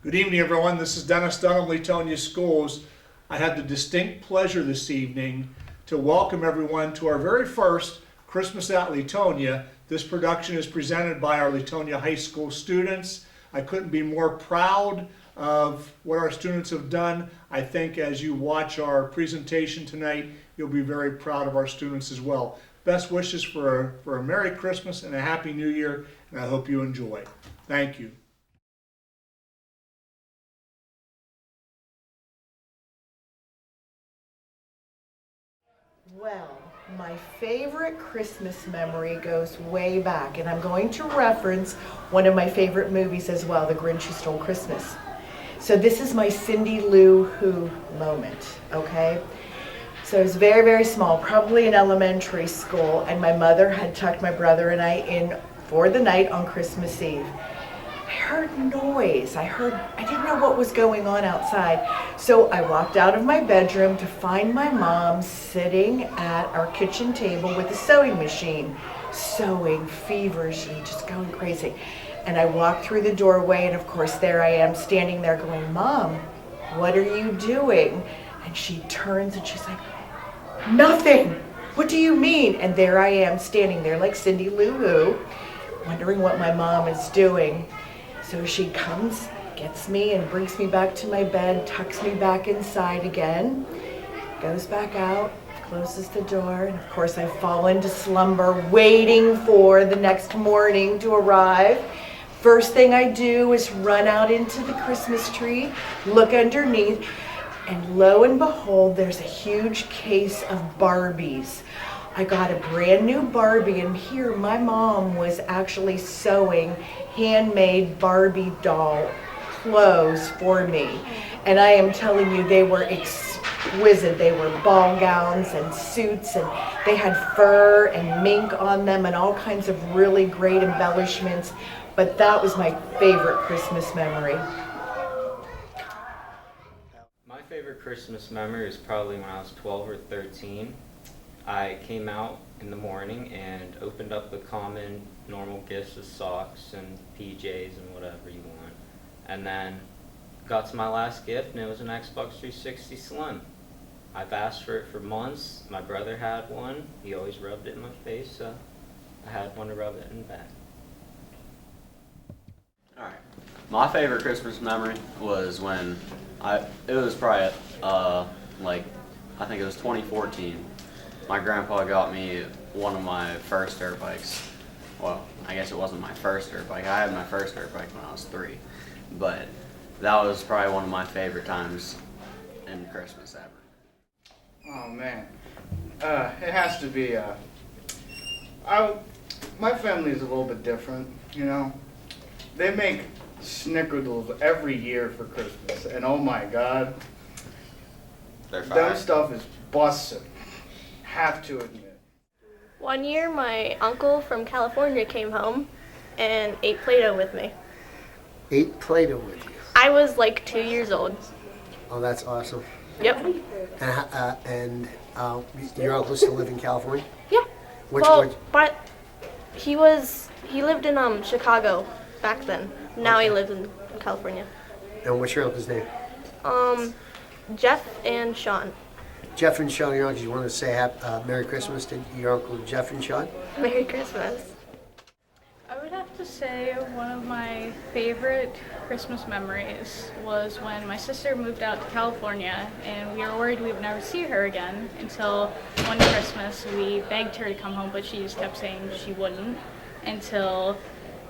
Good evening, everyone. This is Dennis Dunn of Leetonia Schools. I had the distinct pleasure this evening to welcome everyone to our very first Christmas at Leetonia. This production is presented by our Leetonia High School students. I couldn't be more proud of what our students have done. I think as you watch our presentation tonight, you'll be very proud of our students as well. Best wishes for a Merry Christmas and a Happy New Year, and I hope you enjoy. Thank you. Well, my favorite Christmas memory goes way back, and I'm going to reference one of my favorite movies as well, The Grinch Who Stole Christmas. So this is my Cindy Lou Who moment, okay? So I was very, very small, probably in elementary school, and my mother had tucked my brother and I in for the night on Christmas Eve. I heard noise. I didn't know what was going on outside. So I walked out of my bedroom to find my mom sitting at our kitchen table with a sewing machine, sewing feverishly, just going crazy. And I walked through the doorway, and of course there I am standing there going, "Mom, what are you doing?" And she turns and she's like, "Nothing. What do you mean?" And there I am standing there like Cindy Lou Who, wondering what my mom is doing. So she comes, gets me, and brings me back to my bed, tucks me back inside again, goes back out, closes the door, and of course I fall into slumber, waiting for the next morning to arrive. First thing I do is run out into the Christmas tree, look underneath, and lo and behold, there's a huge case of Barbies. I got a brand new Barbie, and here my mom was actually sewing handmade Barbie doll clothes for me. And I am telling you, they were exquisite. They were ball gowns and suits, and they had fur and mink on them and all kinds of really great embellishments. But that was my favorite Christmas memory. My favorite Christmas memory is probably when I was 12 or 13. I came out in the morning and opened up the common normal gifts of socks and PJs and whatever you want. And then got to my last gift, and it was an Xbox 360 Slim. I've asked for it for months. My brother had one. He always rubbed it in my face, so I had one to rub it in back. Alright. My favorite Christmas memory was when it was probably I think it was 2014. My grandpa got me one of my first dirt bikes. Well, I guess it wasn't my first dirt bike. I had my first dirt bike when I was 3. But that was probably one of my favorite times in Christmas ever. Oh man, it has to be. My family is a little bit different, you know. They make snickerdoodles every year for Christmas, and oh my God, that stuff is busted. Have to admit. One year, my uncle from California came home and ate Play-Doh with me. Ate Play-Doh with you? I was like 2 years old. Oh, that's awesome. Yep. And your uncle still live in California? Yeah. But he lived in Chicago back then. Now Okay. he lives in California. And what's your uncle's name? Jeff and Sean. Jeff and Sean, your uncles. You want to say Merry Christmas to your Uncle Jeff and Sean? Merry Christmas. I would have to say one of my favorite Christmas memories was when my sister moved out to California, and we were worried we would never see her again until one Christmas we begged her to come home, but she just kept saying she wouldn't, until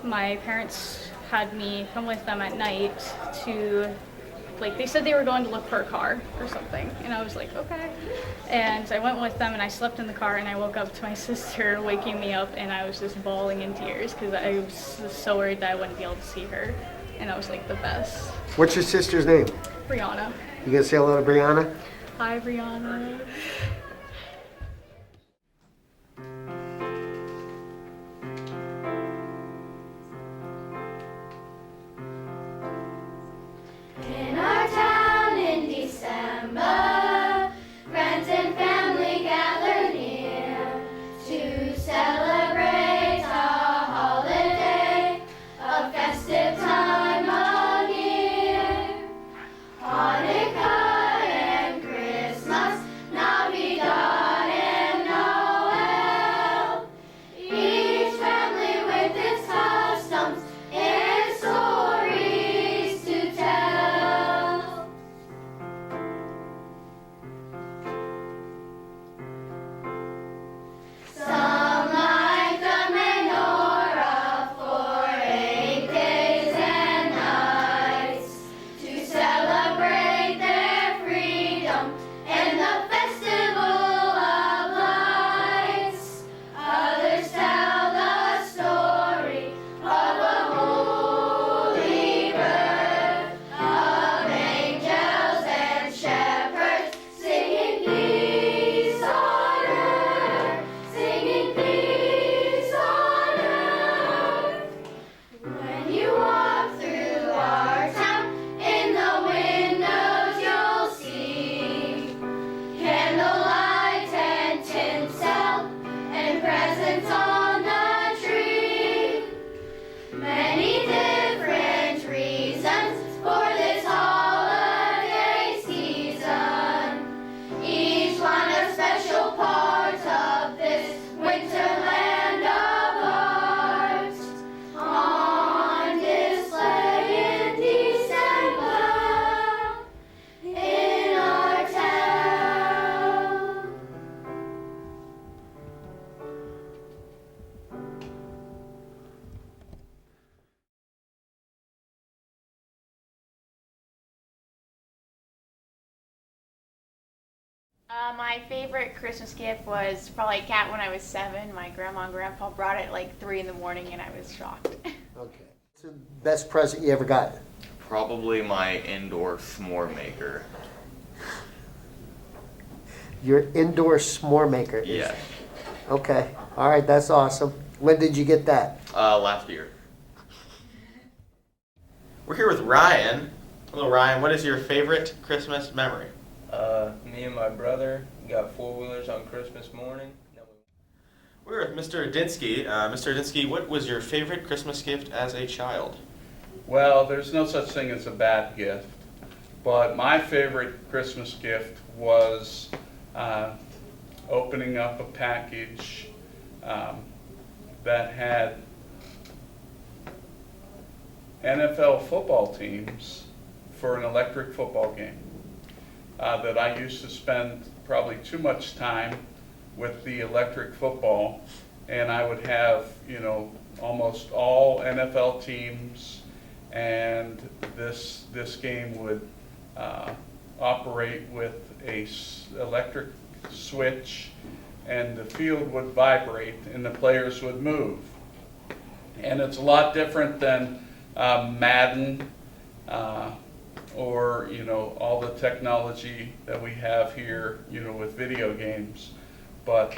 my parents had me come with them at night to, they said they were going to look for a car or something, and I was like, okay. And I went with them, and I slept in the car, and I woke up to my sister waking me up, and I was just bawling in tears because I was so worried that I wouldn't be able to see her, and that was like the best. What's your sister's name? Brianna. You gonna say hello to Brianna? Hi, Brianna. In our town in December, friends and family gather near to celebrate a holiday, a festive time of year. My favorite Christmas gift was probably a cat when I was 7. My grandma and grandpa brought it at like 3 in the morning and I was shocked. Okay. What's the best present you ever got? Probably my indoor s'more maker. Your indoor s'more maker. Yes. Okay. All right, that's awesome. When did you get that? Last year. We're here with Ryan. Hello, Ryan. What is your favorite Christmas memory? Me and my brother got four-wheelers on Christmas morning. We're with Mr. Adinsky. Mr. Adinsky, what was your favorite Christmas gift as a child? Well, there's no such thing as a bad gift, but my favorite Christmas gift was opening up a package that had NFL football teams for an electric football game. That I used to spend probably too much time with the electric football, and I would have, you know, almost all NFL teams, and this game would operate with a electric switch, and the field would vibrate and the players would move. And it's a lot different than Madden or, you know, all the technology that we have here, you know, with video games. But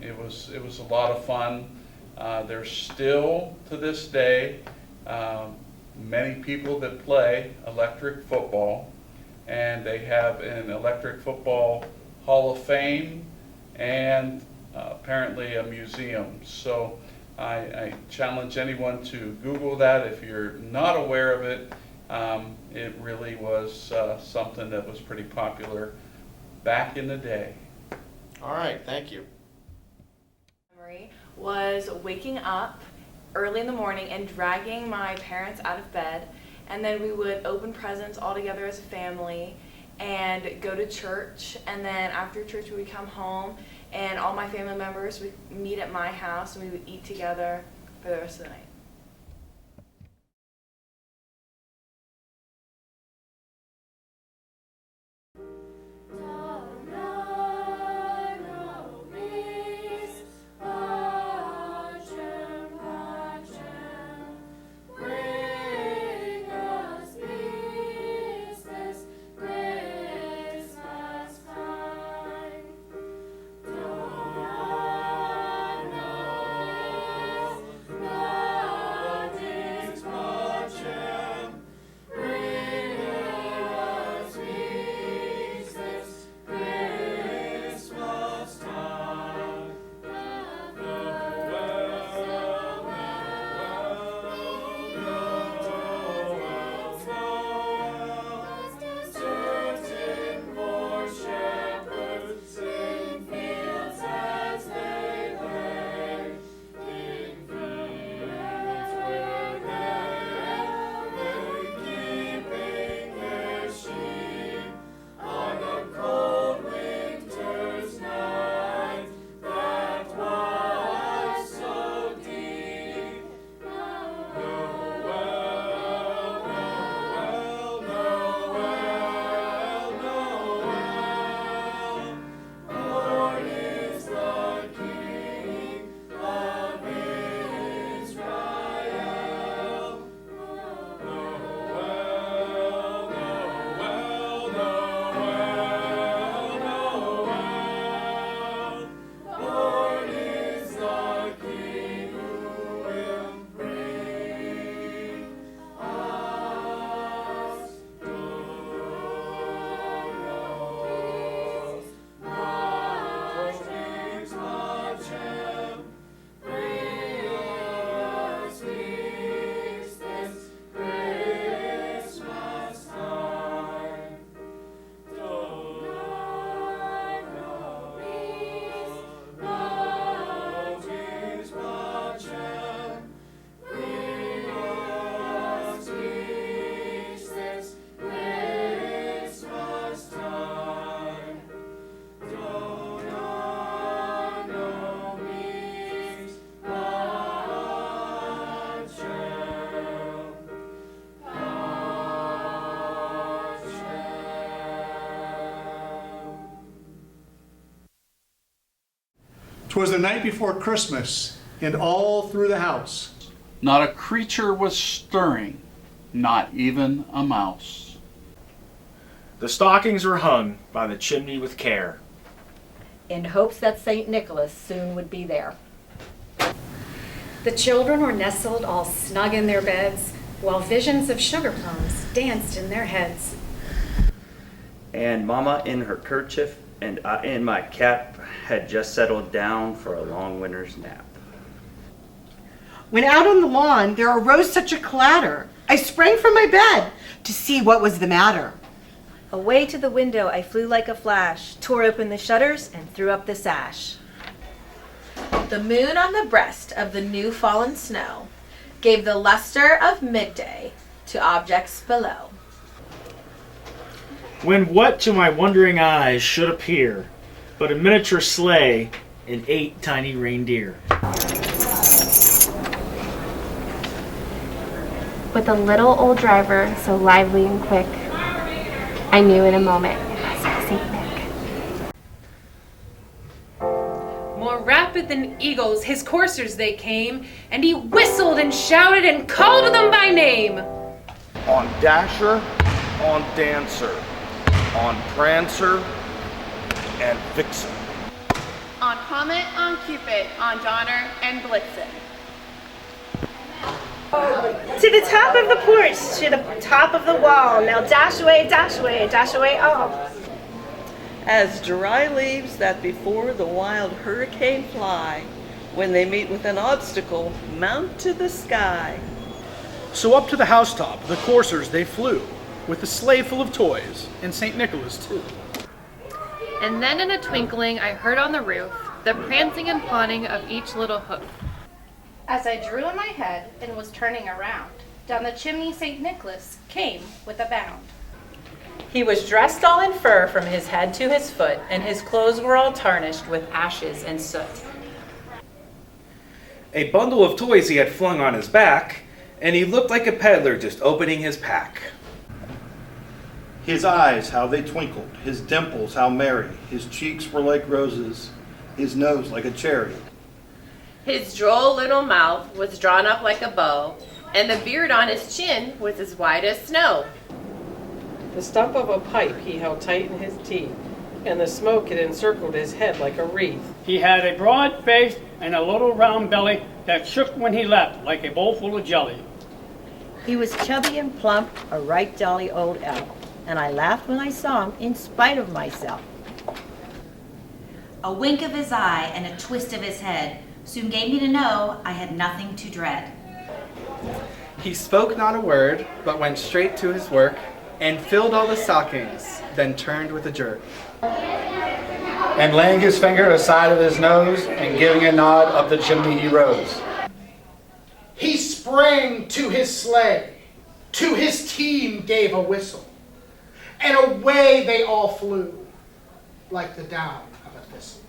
it was a lot of fun. There's still, to this day, many people that play electric football, and they have an electric football Hall of Fame and apparently a museum. So I challenge anyone to Google that if you're not aware of it. It really was something that was pretty popular back in the day. All right, thank you. Memory was waking up early in the morning and dragging my parents out of bed, and then we would open presents all together as a family and go to church, and then after church we would come home and all my family members would meet at my house and we would eat together for the rest of the night. No. 'Twas the night before Christmas, and all through the house not a creature was stirring, not even a mouse. The stockings were hung by the chimney with care, in hopes that St. Nicholas soon would be there. The children were nestled all snug in their beds, while visions of sugar plums danced in their heads. And Mama in her kerchief and I in my cap had just settled down for a long winter's nap. When out on the lawn there arose such a clatter, I sprang from my bed to see what was the matter. Away to the window I flew like a flash, tore open the shutters and threw up the sash. The moon on the breast of the new fallen snow gave the luster of midday to objects below. when what to my wondering eyes should appear but a miniature sleigh and 8 tiny reindeer. With a little old driver so lively and quick, I knew in a moment it must be St. Nick. More rapid than eagles, his coursers they came, and he whistled and shouted and called them by name. On Dasher, on Dancer, on Prancer, and Vixen. On Comet, on Cupid, on Donner, and Blitzen. To the top of the porch, to the top of the wall. Now dash away, all. As dry leaves that before the wild hurricane fly, when they meet with an obstacle, mount to the sky. So up to the housetop the coursers they flew, with a sleigh full of toys, and St. Nicholas too. And then in a twinkling I heard on the roof the prancing and pawing of each little hoof. As I drew in my head and was turning around, down the chimney St. Nicholas came with a bound. He was dressed all in fur from his head to his foot, and his clothes were all tarnished with ashes and soot. A bundle of toys he had flung on his back, and he looked like a peddler just opening his pack. His eyes, how they twinkled, his dimples, how merry, his cheeks were like roses, his nose like a cherry. His droll little mouth was drawn up like a bow, and the beard on his chin was as white as snow. The stump of a pipe he held tight in his teeth, and the smoke had encircled his head like a wreath. He had a broad face and a little round belly that shook when he leapt like a bowl full of jelly. He was chubby and plump, a right jolly old elf, and I laughed when I saw him in spite of myself. A wink of his eye and a twist of his head soon gave me to know I had nothing to dread. He spoke not a word, but went straight to his work, and filled all the stockings, then turned with a jerk. And laying his finger aside of his nose, and giving a nod, up the chimney he rose. He sprang to his sleigh, to his team gave a whistle, and away they all flew, like the down of a thistle.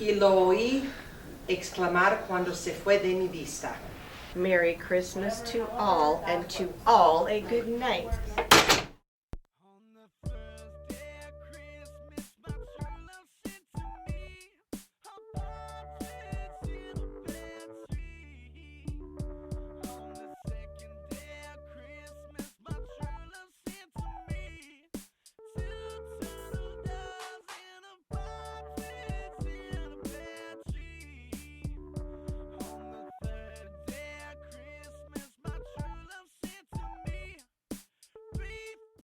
Y lo oí exclamar cuando se fue de mi vista. Merry Christmas to all, and to all a good night.